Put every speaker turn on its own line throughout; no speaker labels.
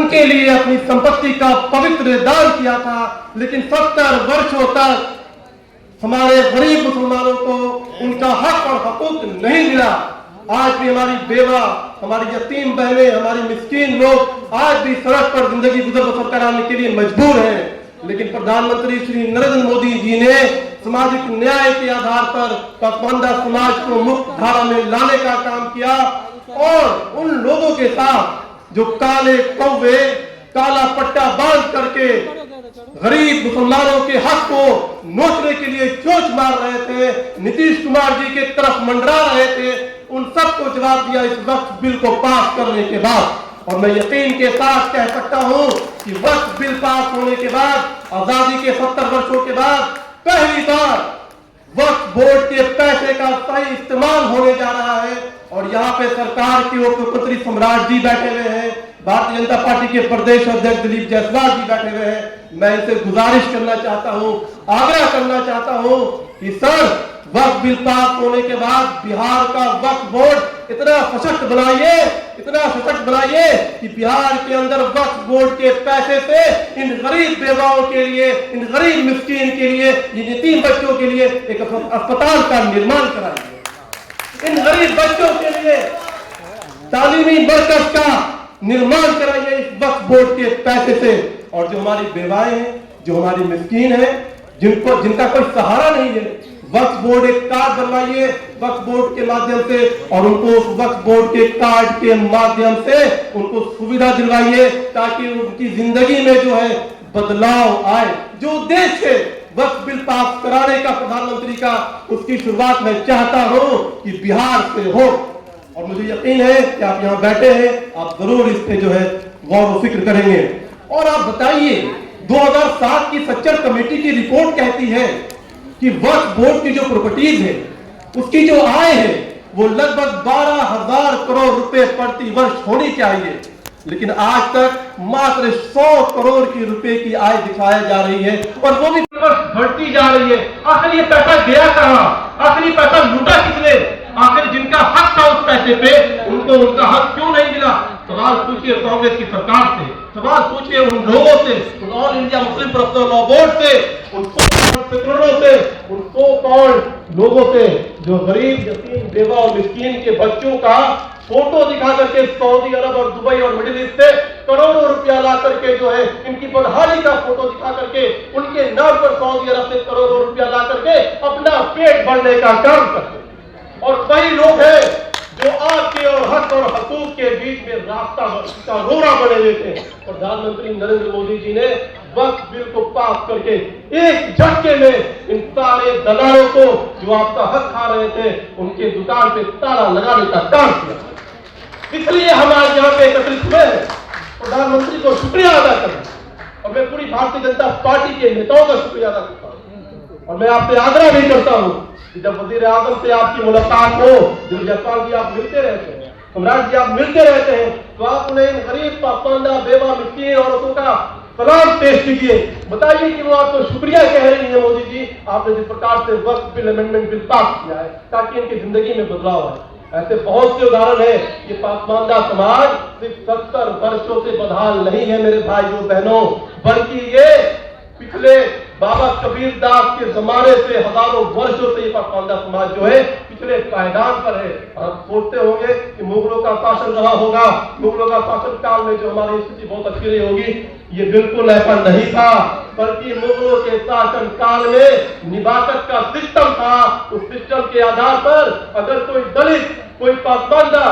उनके लिए अपनी संपत्ति का पवित्र दान किया था, लेकिन 70 वर्षों तक हमारे गरीब मुसलमानों को उनका हक और हकूक नहीं मिला। आज भी हमारी बेवा, हमारी यतीम बहनें, हमारी मिस्कीन लोग आज भी सड़क पर जिंदगी गुजर बसर कराने के लिए मजबूर हैं। लेकिन प्रधानमंत्री श्री नरेंद्र मोदी जी ने सामाजिक न्याय के आधार पर पसमानदा समाज को मुक्त धारा में लाने का काम किया और उन लोगों के साथ जो काले कौवे काला पट्टा बांध करके गरीब मुसलमानों के हक को नोचने के लिए चोंच मार रहे थे, नीतीश कुमार जी के तरफ मंडरा रहे थे, उन सबको जवाब दिया इस वक्त बिल को पास करने के बाद। और मैं यकीन के साथ कह सकता हूं कि वक्त बिल पास होने के बाद, आजादी के 70 वर्षों के बाद पहली बार वक्फ बोर्ड के पैसे का सही इस्तेमाल होने जा रहा है। और यहाँ पे सरकार के उप मुख्यमंत्री सम्राट जी बैठे हुए हैं, भारतीय जनता पार्टी के प्रदेश अध्यक्ष दिलीप जायसवाल जी बैठे हुए हैं। मैं इनसे गुजारिश करना चाहता हूँ, आग्रह करना चाहता हूँ कि सर, वक्फ बिल पास होने के बाद बिहार का वक्फ बोर्ड इतना सशक्त बनाइए, इतना सशक्त बनाइए कि बिहार के अंदर वक्फ बोर्ड के पैसे से इन गरीब बेवाओं के लिए, इन गरीब मिस्कीन के लिए, इन यतीम बच्चों के लिए एक अस्पताल का निर्माण कराइए। इन गरीब बच्चों के लिए तालीमी मरकज का निर्माण कराइए इस वक्फ बोर्ड के पैसे से। और जो हमारी बेवाएं हैं, जो हमारी मिस्कीन है, जिनका कोई सहारा नहीं है, वक्फ बोर्ड एक कार्ड बनवाइए वक्फ बोर्ड के माध्यम से, और उनको उस वक्फ बोर्ड के कार्ड के माध्यम से उनको सुविधा दिलवाइए ताकि उनकी जिंदगी में जो है बदलाव आए। जो उद्देश्य वक्फ बिल पास कराने का प्रधानमंत्री का, उसकी शुरुआत मैं चाहता हूं कि बिहार से हो। और मुझे यकीन है कि आप यहाँ बैठे हैं, आप जरूर इस पे जो है गौर व फिक्र करेंगे। और आप बताइए, 2007 की सच्चर कमेटी की रिपोर्ट कहती है कि वक्फ बोर्ड की जो प्रॉपर्टीज है, उसकी जो आय है, वो लगभग 12,000 करोड़ रुपए प्रति वर्ष होनी चाहिए। लेकिन आज तक मात्र 100 करोड़ की रुपए की आय दिखाई जा रही है, और वो भी बढ़ती जा रही है। आखिर ये पैसा गया कहां? आखिर ये पैसा लूटा किसने? आखिर जिनका हक था उस पैसे पे, उनको उनका हक क्यों नहीं मिला? सवाल पूछिए कांग्रेस की सरकार से, सवाल पूछिए उन लोगों से, उन all India Muslim personal law board से, उन पेट्रोलों से, उन सो कॉल्ड लोगों से जो गरीब, यतीम, बेवा और मिस्कीन के बच्चों का फोटो दिखा करके सऊदी अरब और दुबई और मिडिल ईस्ट से करोड़ों रुपया ला करके जो है इनकी बदहाली का फोटो दिखा करके उनके नाम पर सऊदी अरब से करोड़ों रुपया ला करके अपना पेट भरने का काम करते हैं। और वही लोग हैं जो आपके और हक और हकूक के बीच में रास्ता का रोड़ा बने हुए थे। प्रधानमंत्री नरेंद्र मोदी जी ने वक्फ बिल को पास करके एक झटके में इन सारे दलालों को जो आपका हक खा रहे थे, उनके दुकान पे ताला लगाने का काम किया। इसलिए हम आज यहाँ पे एकत्रित हुए हैं प्रधानमंत्री को शुक्रिया अदा करना, और मैं पूरी भारतीय जनता पार्टी के नेताओं का शुक्रिया अदा करता हूँ। और मैं आपसे आग्रह भी करता हूँ कि जब वजीर आजम से आपकी मुलाकात हो, दिलीप जायसवाल जी आप मिलते रहते हैं, सम्राट जी आप मिलते रहते हैं, तो आप उन्हें इन गरीब, पासमानदा, बेवा, मिस्कीन औरतों का सलाम पेश कीजिए। बताइए कि वो आपको शुक्रिया कह रही है, मोदी जी, आपने जिस प्रकार से वक्फ बिल अमेंडमेंट बिल पास किया है ताकि इनकी जिंदगी में बदलाव आए। ऐसे बहुत से उदाहरण है। ये पासमानदा समाज सिर्फ 70 वर्षों से बदहाल नहीं है मेरे भाइयों बहनों, बल्कि ये पिछले बाबा कबीर दास के जमाने से हजारों वर्षों से ये पासमानदा समाज जो है पिछले पायदान पर है। आप सोचते होंगे कि मुगलों का शासन रहा होगा, मुगलों का शासन काल में जो हमारी स्थिति बहुत अच्छी रही होगी, ये बिल्कुल ऐसा नहीं था। बल्कि मुगलों के शासन काल में निबाकत का सिस्टम था। उस सिस्टम के आधार पर अगर कोई दलित, कोई पासमानदा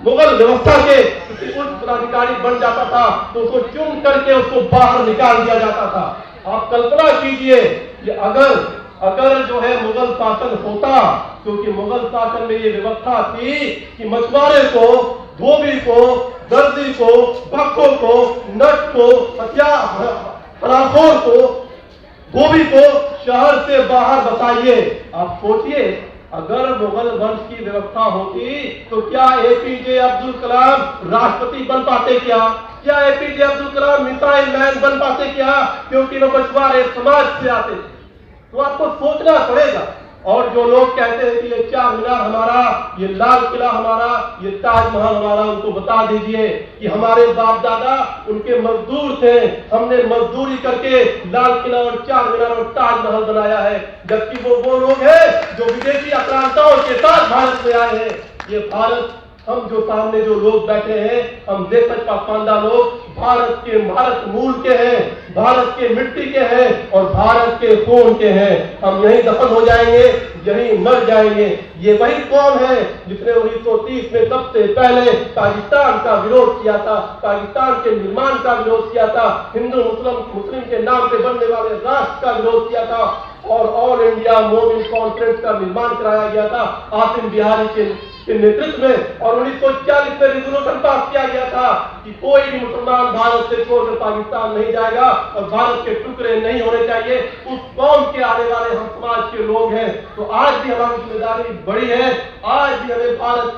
मुगल व्यवस्था के किसी उच्च पदाधिकारी बन जाता था तो उसको चुन करके उसको बाहर निकाल दिया जाता था। आप कल्पना कीजिए कि अगर जो है मुगल शासन होता, क्योंकि मुगल शासन में ये व्यवस्था थी कि मछुआरे को, धोबी को, दर्जी को, भक्खों को, नट को, हराखोर को, धोबी को शहर से बाहर बसाइए। आप सोचिए अगर मुगल वंश की व्यवस्था होती तो क्या एपीजे अब्दुल कलाम राष्ट्रपति बन पाते? क्या APJ Abdul Kalam missile man बन पाते? क्योंकि वो मछुआरे समाज से आते थे। तो आपको सोचना पड़ेगा और जो लोग कहते हैं कि ये चार मीनार हमारा, ये लाल किला हमारा, ये ताजमहल हमारा, उनको बता दीजिए कि हमारे बाप दादा उनके मजदूर थे, हमने मजदूरी करके लाल किला और चार मीनार और ताजमहल बनाया है, जबकि वो लोग हैं जो विदेशी आक्रांताओं के साथ भारत में आए हैं। ये भारत, हम जो सामने जो लोग बैठे हैं, हम देशज पाखंडा लोग भारत मूल के हैं, भारत के मिट्टी के हैं और भारत के खून के हैं। हम यहीं दफन हो जाएंगे, यहीं मर जाएंगे। ये वही कौम है जिसने 1930 में सबसे पहले पाकिस्तान का विरोध किया था, पाकिस्तान के निर्माण का विरोध किया था, हिंदू मुस्लिम के नाम पे बनने वाले राष्ट्र का विरोध किया था और ऑल इंडिया मोमिन कॉन्फ्रेंस का निर्माण कराया गया था आसिम बिहारी के नेतृत्व में। और 1940 में रिजोल्यूशन पास किया गया था कि कोई भी मुसलमान भारत से छोड़कर पाकिस्तान नहीं जाएगा और भारत के टुकड़े नहीं होने चाहिए। उस कौम के आने वाले हम समाज के लोग हैं, तो आज भी हमारी जिम्मेदारी बड़ी है। आज भी हमें भारत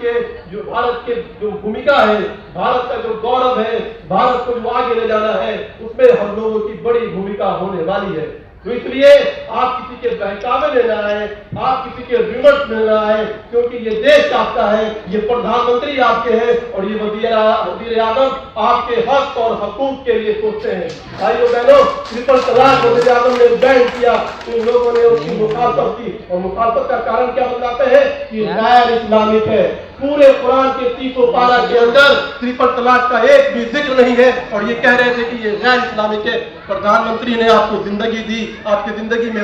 के जो भूमिका है, भारत का जो गौरव है, भारत को जो आगे ले जाना है, उसमें हम लोगों की बड़ी भूमिका होने वाली है। तो इसलिए आप किसी के बहकावे में न आए, आप किसी के विमर्श में न आए, क्योंकि ये देश आपका है, ये प्रधानमंत्री आपके हैं और ये वजीर आजम आपके हक और हकूक के लिए सोचते हैं। भाइयों बहनों, ट्रिपल तलाक वजीर आजम ने बैन किया, इन लोगों ने उसकी मुखालफत की और मुखालफत का कारण क्या बताते हैं कि गैर इस्लामिक है। पूरे कुरान के 300 पारा के अंदर ट्रिपल तलाक का एक भी जिक्र नहीं है और ये कह रहे थे कि ये गैर इस्लामिक है। प्रधानमंत्री ने आपको जिंदगी दी, आपकी जिंदगी में